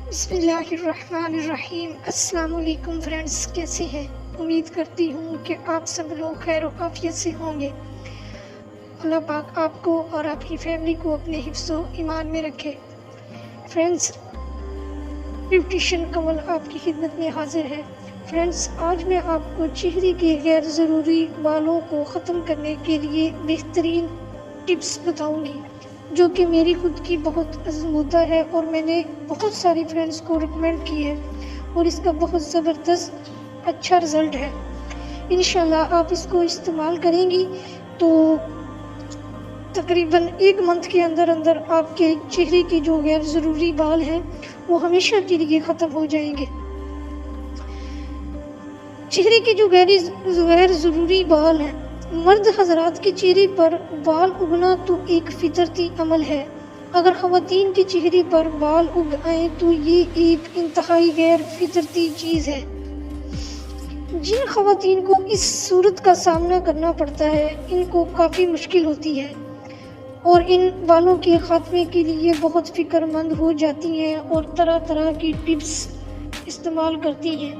بسم اللہ الرحمن الرحیم۔ السلام علیکم فرینڈز، کیسے ہیں؟ امید کرتی ہوں کہ آپ سب لوگ خیر و عافیت سے ہوں گے۔ اللہ پاک آپ کو اور آپ کی فیملی کو اپنے حفظ و ایمان میں رکھے۔ فرینڈز، بیوٹیشین کمل آپ کی خدمت میں حاضر ہے۔ فرینڈز، آج میں آپ کو چہرے کے غیر ضروری بالوں کو ختم کرنے کے لیے بہترین ٹپس بتاؤں گی، جو کہ میری خود کی بہت آزمودہ ہے اور میں نے بہت ساری فرینڈز کو ریکمینڈ کی ہے اور اس کا بہت زبردست اچھا رزلٹ ہے۔ انشاءاللہ آپ اس کو استعمال کریں گی تو تقریباً 1 منتھ کے اندر آپ کے چہرے کے جو غیر ضروری بال ہیں وہ ہمیشہ کے لیے ختم ہو جائیں گے۔ چہرے کے جو غیر ضروری بال ہیں، مرد حضرات کے چہرے پر بال اگنا تو ایک فطرتی عمل ہے۔ اگر خواتین کے چہرے پر بال اگ آئیں تو یہ ایک انتہائی غیر فطرتی چیز ہے۔ جن خواتین کو اس صورت کا سامنا کرنا پڑتا ہے، ان کو کافی مشکل ہوتی ہے اور ان بالوں کے خاتمے کے لیے بہت فکر مند ہو جاتی ہیں اور طرح طرح کی ٹپس استعمال کرتی ہیں۔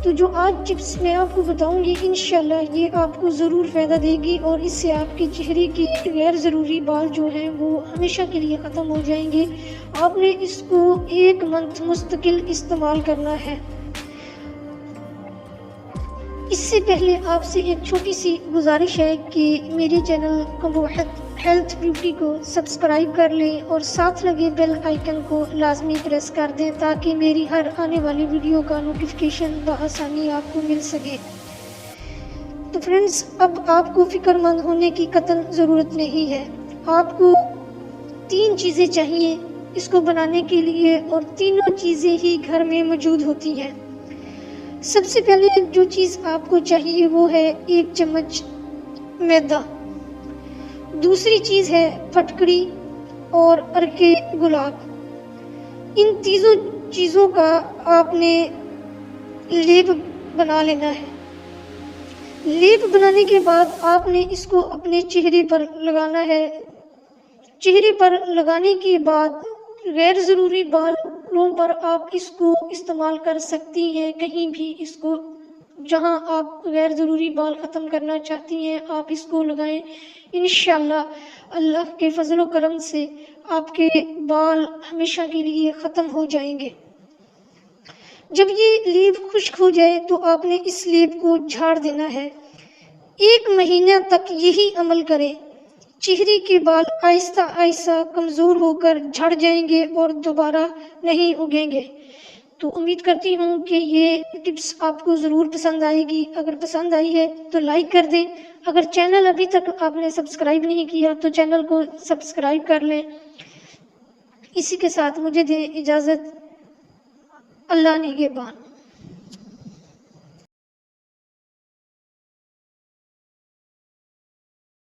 تو جو آج ٹپس میں آپ کو بتاؤں گی، انشاءاللہ یہ آپ کو ضرور فائدہ دے گی اور اس سے آپ کے چہرے کے غیر ضروری بال جو ہیں وہ ہمیشہ کے لیے ختم ہو جائیں گے۔ آپ نے اس کو 1 منتھ مستقل استعمال کرنا ہے۔ اس سے پہلے آپ سے ایک چھوٹی سی گزارش ہے کہ میرے چینل قبوحت ہیلتھ بیوٹی کو سبسکرائب کر لیں اور ساتھ لگے بیل آئیکن کو لازمی پریس کر دیں تاکہ میری ہر آنے والی ویڈیو کا نوٹیفیکیشن بآسانی آپ کو مل سکے۔ تو فرینڈز، اب آپ کو فکر مند ہونے کی قطعاً ضرورت نہیں ہے۔ آپ کو 3 چیزیں چاہیے اس کو بنانے کے لیے اور تینوں چیزیں ہی گھر میں موجود ہوتی ہیں۔ سب سے پہلے جو چیز آپ کو چاہیے وہ ہے 1 چمچ میدا، دوسری چیز ہے پھٹکڑی اور عرق گلاب۔ ان تینوں چیزوں کا آپ نے لیپ بنا لینا ہے۔ لیپ بنانے کے بعد آپ نے اس کو اپنے چہرے پر لگانا ہے۔ چہرے پر لگانے کے بعد غیر ضروری بالوں پر آپ اس کو استعمال کر سکتی ہیں، کہیں بھی اس کو جہاں آپ غیر ضروری بال ختم کرنا چاہتی ہیں آپ اس کو لگائیں۔ انشاءاللہ اللہ کے فضل و کرم سے آپ کے بال ہمیشہ کے لیے ختم ہو جائیں گے۔ جب یہ لیپ خشک ہو جائے تو آپ نے اس لیپ کو جھاڑ دینا ہے۔ 1 مہینہ تک یہی عمل کریں۔ چہرے کے بال آہستہ آہستہ کمزور ہو کر جھڑ جائیں گے اور دوبارہ نہیں اگیں گے۔ تو امید کرتی ہوں کہ یہ ٹپس آپ کو ضرور پسند آئے گی۔ اگر پسند آئی ہے تو لائک کر دیں۔ اگر چینل ابھی تک آپ نے سبسکرائب نہیں کیا تو چینل کو سبسکرائب کر لیں۔ اسی کے ساتھ مجھے دیں اجازت۔ اللہ نگہبان۔